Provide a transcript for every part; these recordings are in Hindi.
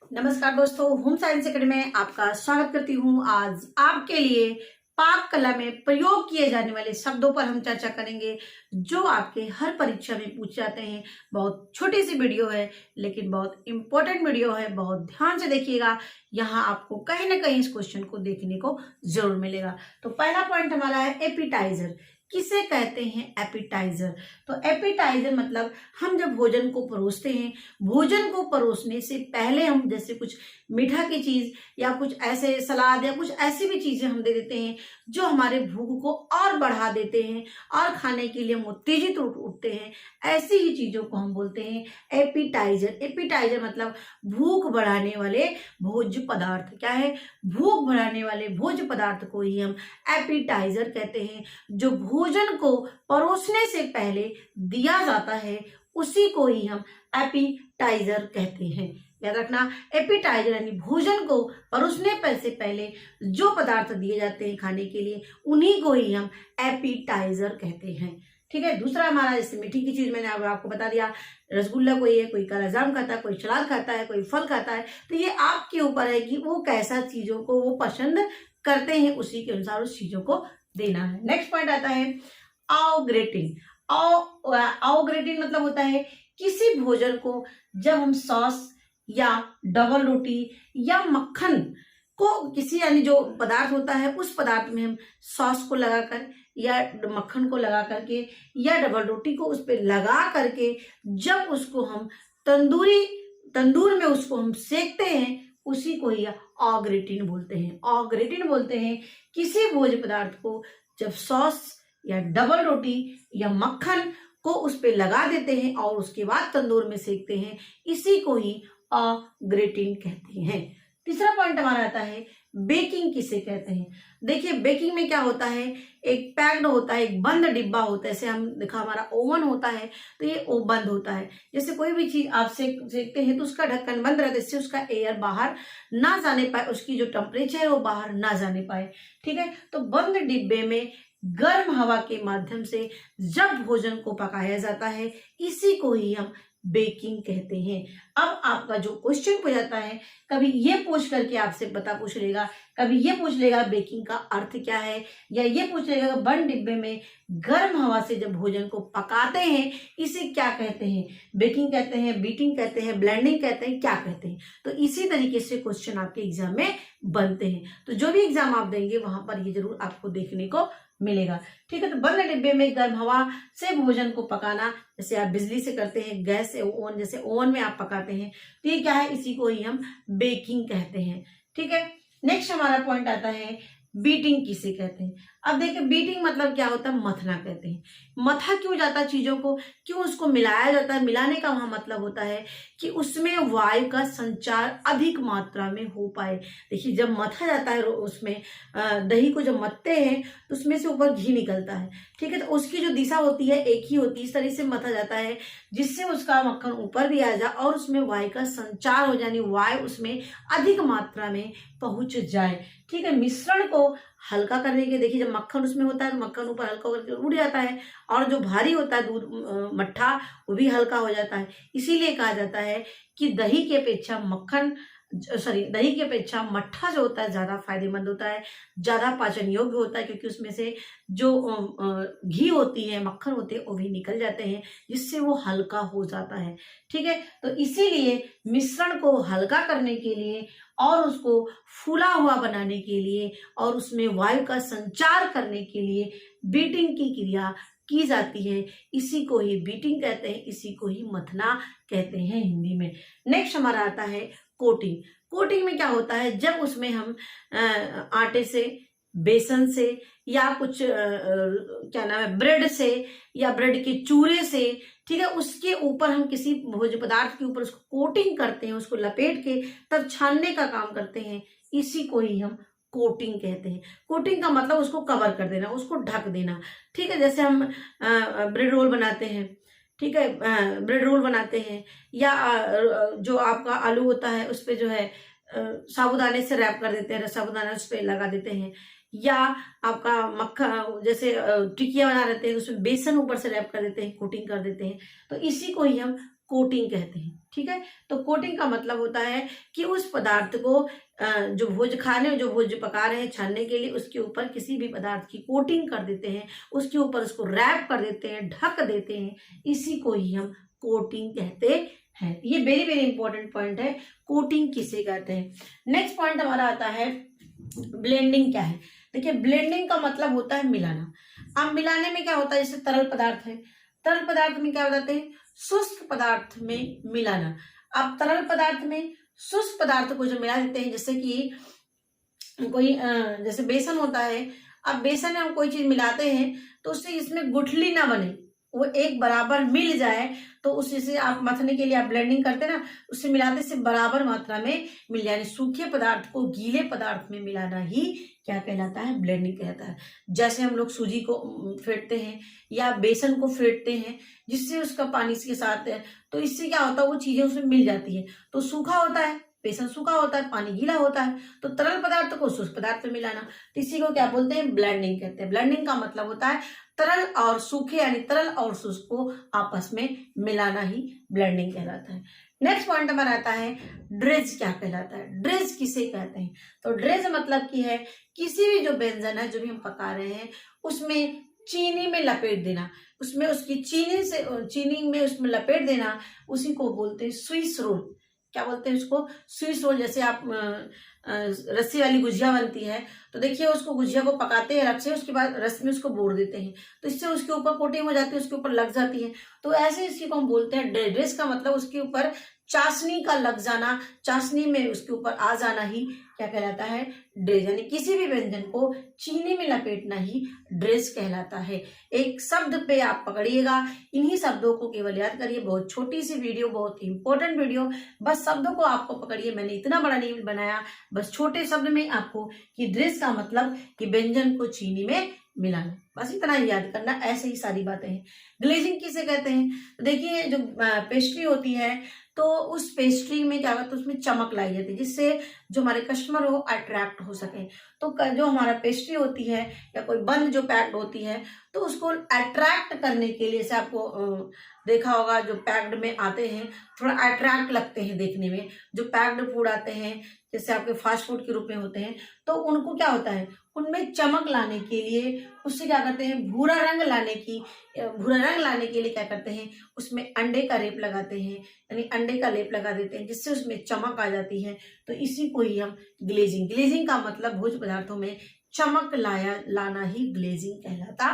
नमस्कार दोस्तों, होम साइंस एकेडमी में आपका स्वागत करती हूँ। आज आपके लिए पाक कला में प्रयोग किए जाने वाले शब्दों पर हम चर्चा करेंगे जो आपके हर परीक्षा में पूछे जाते हैं। बहुत छोटी सी वीडियो है लेकिन बहुत इंपॉर्टेंट वीडियो है। बहुत ध्यान से देखिएगा, यहाँ आपको कहीं ना कहीं इस क्वेश्चन को देखने को जरूर मिलेगा। तो पहला पॉइंट हमारा है एपिटाइजर। किसे कहते हैं एपिटाइजर? तो एपिटाइजर मतलब हम जब भोजन को परोसते हैं, भोजन को परोसने से पहले हम जैसे कुछ मीठा की चीज या कुछ ऐसे सलाद या कुछ ऐसी भी चीजें हम दे देते हैं जो हमारे भूख को और बढ़ा देते हैं और खाने के लिए हम उत्तेजित उठते हैं। ऐसी ही चीजों को हम बोलते हैं एपिटाइजर। एपिटाइजर मतलब भूख बढ़ाने वाले भोज्य पदार्थ। क्या है? भूख बढ़ाने वाले भोज्य पदार्थ को ही हम एपिटाइजर कहते हैं। जो भोजन को परोसने से पहले दिया जाता है उसी को ही हम एपिटाइजर कहते हैं। याद रखना, एपिटाइजर यानी भोजन को परोसने से पहले जो पदार्थ दिए जाते हैं खाने के लिए उन्हीं को ही हम एपिटाइजर कहते हैं। ठीक है। दूसरा हमारा, जैसे मीठी की चीज मैंने अब आपको बता दिया, रसगुल्ला कोई है, कोई काला जाम खाता है, कोई सलाद खाता है, कोई फल खाता है। तो ये आपके ऊपर है कि वो कैसा चीजों को वो पसंद करते हैं, उसी के अनुसार उस चीजों को देना है। नेक्स्ट पॉइंट आता है ऑग्रेटिंग। ऑग्रेटिंग मतलब होता है किसी भोजन को जब हम सॉस या डबल रोटी या मक्खन को, किसी यानी जो पदार्थ होता है उस पदार्थ में हम सॉस को लगाकर या मक्खन को लगा करके या डबल रोटी को उस पर लगा करके जब उसको हम तंदूर में उसको हम सेकते हैं उसी को ही ऑग्रेटिन बोलते हैं। ऑग्रेटिन बोलते हैं किसी भोज्य पदार्थ को जब सॉस या डबल रोटी या मक्खन को उस पे लगा देते हैं और उसके बाद तंदूर में सेकते हैं, इसी को ही ऑग्रेटिन कहते हैं। तीसरा पॉइंट हमारा आता है बेकिंग किसे कहते हैं। देखिए, बेकिंग में क्या होता है, एक पैक्ड होता है, एक बंद डिब्बा होता है। जैसे हम देखा हमारा ओवन होता है तो ये ओ बंद होता है। जैसे कोई भी चीज आप सेकते हैं तो उसका ढक्कन बंद रहता है, इससे उसका एयर बाहर ना जाने पाए, उसकी जो टेम्परेचर है वो बाहर ना जाने पाए। ठीक है। तो बंद डिब्बे में गर्म हवा के माध्यम से जब भोजन को पकाया जाता है इसी को ही हम बेकिंग कहते हैं। अब आपका जो क्वेश्चन पूछ जाता है, कभी ये पूछ करके आपसे पता पूछ लेगा, कभी ये पूछ लेगा बेकिंग का अर्थ क्या है, या ये पूछ लेगा बंद डिब्बे में गर्म हवा से जब भोजन को पकाते हैं इसे क्या कहते हैं, बेकिंग कहते हैं, बीटिंग कहते हैं, ब्लेंडिंग कहते हैं, क्या कहते हैं। तो इसी तरीके से क्वेश्चन आपके एग्जाम में बनते हैं। तो जो भी एग्जाम आप देंगे वहां पर ये जरूर आपको देखने को मिलेगा। ठीक है। तो बंद डिब्बे में गर्म हवा से भोजन को पकाना, जैसे आप बिजली से करते हैं, गैस से, ओवन, जैसे ओवन में आप पकाते हैं, तो ये क्या है, इसी को ही हम बेकिंग कहते हैं। ठीक है। नेक्स्ट हमारा पॉइंट आता है बीटिंग किसे कहते हैं। अब देखिए, बीटिंग मतलब क्या होता है, मथना कहते हैं। मथा क्यों जाता है चीजों को, क्यों उसको मिलाया जाता है? मिलाने का वहां मतलब होता है कि उसमें वायु का संचार अधिक मात्रा में हो पाए। देखिए, जब मथा जाता है उसमें दही को जब मथते हैं तो उसमें से ऊपर घी निकलता है। ठीक है। तो उसकी जो दिशा होती है एक ही होती है, इस तरह से मथा जाता है जिससे उसका मक्खन ऊपर भी आ जाए और उसमें वायु का संचार हो जाए, यानी वायु उसमें अधिक मात्रा में पहुंच जाए। ठीक है। मिश्रण को हल्का करने के, देखिए जब मक्खन उसमें होता है तो मक्खन ऊपर हल्का होकर उड़ जाता है और जो भारी होता है दूध मट्ठा वो भी हल्का हो जाता है। इसीलिए कहा जाता है कि दही की अपेक्षा दही की अपेक्षा मट्ठा जो होता है ज्यादा फायदेमंद होता है, ज्यादा पाचन योग्य होता है, क्योंकि उसमें से जो घी होती है, मक्खन होते हैं, वो भी निकल जाते हैं जिससे वो हल्का हो जाता है। ठीक है। तो इसीलिए मिश्रण को हल्का करने के लिए और उसको फूला हुआ बनाने के लिए और उसमें वायु का संचार करने के लिए बीटिंग की क्रिया की जाती है। इसी को ही बीटिंग कहते हैं, इसी को ही मथना कहते हैं हिंदी में। नेक्स्ट हमारा आता है कोटिंग। कोटिंग में क्या होता है, जब उसमें हम आटे से, बेसन से या कुछ क्या नाम है, ब्रेड से या ब्रेड के चूरे से, ठीक है, उसके ऊपर हम किसी भोज्य पदार्थ के ऊपर उसको कोटिंग करते हैं, उसको लपेट के तब छानने का काम करते हैं, इसी को ही हम कोटिंग कहते हैं। कोटिंग का मतलब उसको कवर कर देना, उसको ढक देना। ठीक है। जैसे हम ब्रेड रोल बनाते हैं, ठीक है, ब्रेड रोल बनाते हैं, या जो आपका आलू होता है उस पर जो है साबुदाने से रैप कर देते हैं, साबुदाना उस पर लगा देते हैं, या आपका मक्खन जैसे टिकिया बना देते हैं उसमें बेसन ऊपर से रैप कर देते हैं, कोटिंग कर देते हैं। तो इसी को ही हम कोटिंग कहते हैं। ठीक है, तो कोटिंग का मतलब होता है कि उस पदार्थ को जो भोज पका रहे हैं छानने के लिए, उसके ऊपर किसी भी पदार्थ की कोटिंग कर देते हैं, उसके ऊपर उसको रैप कर देते हैं, ढक देते हैं, इसी को ही हम कोटिंग कहते हैं। ये वेरी वेरी इंपॉर्टेंट पॉइंट है, कोटिंग किसे कहते हैं। नेक्स्ट पॉइंट हमारा आता है ब्लेंडिंग क्या है। देखिए, ब्लेंडिंग का मतलब होता है मिलाना। अब मिलाने में क्या होता है, जैसे तरल पदार्थ है, तरल पदार्थ में क्या हो जाते हैं, शुष्क पदार्थ में मिलाना। अब तरल पदार्थ में शुष्क पदार्थ को जो मिला देते हैं, जैसे कि कोई जैसे बेसन होता है, अब बेसन में हम कोई चीज मिलाते हैं तो उससे इसमें गुठली ना बने, वो एक बराबर मिल जाए, तो उसी से आप मथने के लिए आप ब्लेंडिंग करते हैं ना, उससे मिलाते से बराबर मात्रा में मिल जाए। सूखे पदार्थ को गीले पदार्थ में मिलाना ही क्या कहलाता है, ब्लेंडिंग कहलाता है। जैसे हम लोग सूजी को फेंटते हैं या बेसन को फेंटते हैं, जिससे उसका पानी के साथ है, तो इससे क्या होता है, वो चीजें उसमें मिल जाती है। तो सूखा होता है, बेसन सूखा होता है, पानी गीला होता है, तो तरल पदार्थ को शुष्क पदार्थ में मिलाना, तो इसी को क्या बोलते हैं, ब्लेंडिंग कहते हैं। ब्लेंडिंग का मतलब होता है तरल और सूखे यानी तरल और शुष्क को आपस में मिलाना ही ब्लेंडिंग कहलाता है। नेक्स्ट पॉइंट हमारा आता है ड्रेज क्या कहलाता है। ड्रेज किसे कहते हैं, तो ड्रेज मतलब की है किसी भी जो व्यंजन है जो भी हम पका रहे हैं उसमें चीनी में लपेट देना, उसमें उसकी चीनी में उसमें लपेट देना, उसी को बोलते हैं स्विस रोल। क्या बोलते हैं उसको, स्विस रोल। जैसे आप रस्सी वाली गुजिया बनती है, तो देखिए उसको गुजिया को पकाते हैं अलग से, उसके बाद रस में उसको बोर देते हैं, तो इससे उसके ऊपर कोटिंग हो जाती है, उसके ऊपर लग जाती है, तो ऐसे इसकी को हम बोलते हैं ड्रेस का मतलब उसके ऊपर चाशनी का लग जाना, चाशनी में उसके ऊपर आ जाना ही क्या कहलाता है, ड्रेस। यानी किसी भी व्यंजन को चीनी में लपेटना ही ड्रेस कहलाता है। एक शब्द पे आप पकड़िएगा, इन्हीं शब्दों को केवल याद करिए। बहुत छोटी सी वीडियो, बहुत इंपॉर्टेंट वीडियो, बस शब्दों को आपको पकड़िए। मैंने इतना बड़ा नहीं बनाया, बस छोटे शब्द में आपको कि ड्रेस का मतलब कि व्यंजन को चीनी में मिलाना, बस इतना ही याद करना। ऐसे ही सारी बातें हैं। ग्लेजिंग किसे कहते हैं, तो देखिए जो पेस्ट्री होती है, तो उस पेस्ट्री में क्या होता है, उसमें चमक लाई जाती है, जिससे जो हमारे कस्टमर हो अट्रैक्ट हो सके। तो जो हमारा पेस्ट्री होती है या कोई बंद जो पैक्ड होती है, तो उसको अट्रैक्ट करने के लिए, जैसे आपको देखा होगा जो पैक्ड में आते हैं थोड़ा अट्रैक्ट लगते हैं देखने में, जो पैक्ड फूड आते हैं जैसे आपके फास्ट फूड के रूप में होते हैं, तो उनको क्या होता है, उनमें चमक लाने के लिए उससे क्या करते हैं, भूरा रंग लाने के लिए क्या करते हैं, उसमें अंडे का लेप लगाते हैं, यानी अंडे का लेप लगा देते हैं, जिससे उसमें चमक आ जाती है। तो इसी को ही हम ग्लेजिंग का मतलब भोज्य पदार्थों में चमक लाना ही ग्लेजिंग कहलाता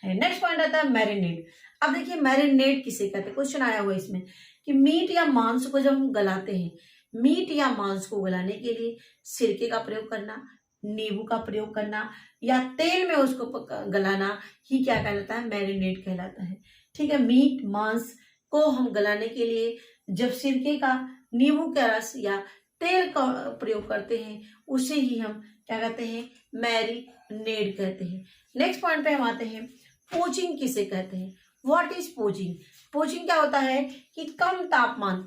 है। नेक्स्ट पॉइंट आता है मैरिनेट। अब देखिए मैरिनेट किसे कहते हैं, क्वेश्चन आया हुआ है इसमें कि मीट या मांस को जब हम गलाते हैं, मीट या मांस को गलाने के लिए सिरके का प्रयोग करना, नींबू का प्रयोग करना या तेल में उसको गलाना ही क्या कहलाता है, मैरिनेट कहलाता है। ठीक है, मीट मांस को हम गलाने के लिए जब सिरके का, नींबू का रस या तेल का प्रयोग करते हैं, उसे ही हम क्या कहते हैं, मैरिनेट कहते हैं। नेक्स्ट पॉइंट पे हम आते हैं, पोचिंग किसे कहते हैं। What is poaching. पोचिंग क्या होता है कि कम तापमान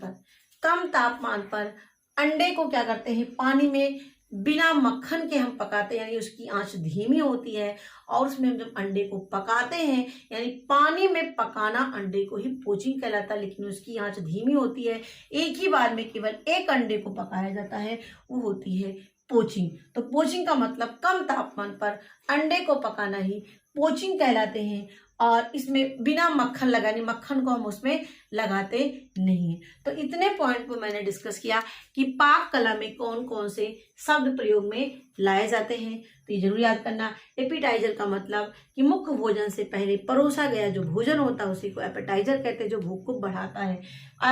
पर अंडे को क्या करते हैं, पानी में बिना मक्खन के हम पकाते हैं, यानी उसकी आंच धीमी होती है, और उसमें हम जब अंडे को पकाते हैं, यानी पानी में पकाना अंडे को ही पोचिंग कहलाता है, लेकिन उसकी आंच धीमी होती है, एक ही बार में केवल एक अंडे को पकाया जाता है, वो होती है पोचिंग। तो पोचिंग का मतलब कम तापमान पर अंडे को पकाना ही पोचिंग कहलाते हैं, और इसमें बिना मक्खन लगाने, मक्खन को हम उसमें लगाते नहीं है। तो इतने पॉइंट को मैंने डिस्कस किया कि पाक कला में कौन कौन से शब्द प्रयोग में लाए जाते हैं, तो ये जरूर याद करना। एपिटाइजर का मतलब कि मुख्य भोजन से पहले परोसा गया जो भोजन होता है उसी को एपिटाइजर कहते हैं, जो भूख को बढ़ाता है।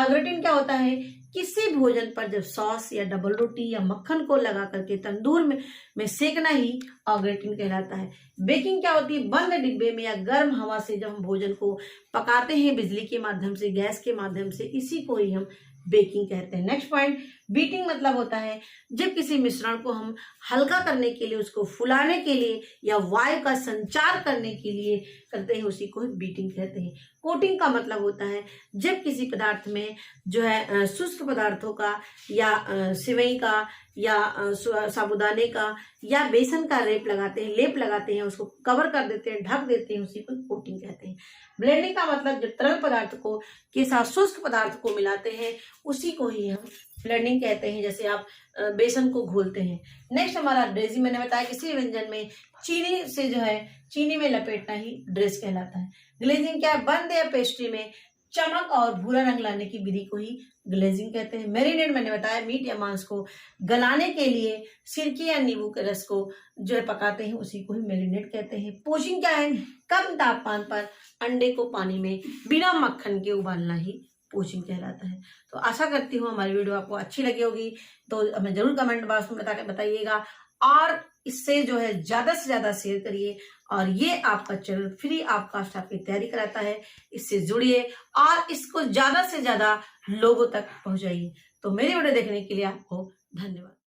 ग्रेटिन क्या होता है, किसी भोजन पर जब सॉस या डबल रोटी या मक्खन को लगा करके तंदूर में सेकना ही ग्रेटिन कहलाता है। बेकिंग क्या होती है, बंद डिब्बे में या गर्म हवा से जब हम भोजन को पकाते हैं बिजली के माध्यम से, गैस के माध्यम से, इसी को ही हम बेकिंग कहते हैं। नेक्स्ट पॉइंट, बीटिंग मतलब होता है जब किसी मिश्रण को हम हल्का करने के लिए, उसको फुलाने के लिए या वायु का संचार करने के लिए करते हैं, उसी को बीटिंग कहते हैं। कोटिंग का मतलब होता है जब किसी पदार्थ में जो है शुष्क पदार्थों का या सिवई का या साबुदाने का या बेसन का लेप लगाते हैं, उसको कवर कर देते हैं, ढक देते हैं, उसी को कोटिंग कहते हैं। ब्लेंडिंग का मतलब जब तरल पदार्थ को के साथ शुष्क पदार्थ को मिलाते हैं उसी को ही हम ब्लेंडिंग कहते हैं। जैसे आप बेसन को घोलते हैं। नेक्स्ट हमारा ड्रेसिंग, मैंने बताया किसी व्यंजन में चीनी से जो है चीनी में लपेटना ही ड्रेस कहलाता है। ग्लेजिंग क्या है? बंद या पेस्ट्री में चमक और भूरा रंग लाने की विधि को ही ग्लेजिंग कहते हैं। मैरिनेट, मैंने बताया मीट या मांस को गलाने के लिए सिरके या नींबू के रस को जो है पकाते हैं, उसी को ही मैरिनेट कहते हैं। पोचिंग क्या है? कम तापमान पर अंडे को पानी में बिना मक्खन के उबालना ही पोचिंग कहलाता है। तो आशा करती हूँ हमारी वीडियो आपको अच्छी लगी होगी, तो हमें जरूर कमेंट बॉक्स में बताइएगा और इससे जो है ज्यादा से ज्यादा शेयर करिए। और ये आपका चैनल फ्री ऑफ आपकी तैयारी कराता है, इससे जुड़िए और इसको ज्यादा से ज्यादा लोगों तक पहुंचाइए। तो मेरी वीडियो देखने के लिए आपको धन्यवाद।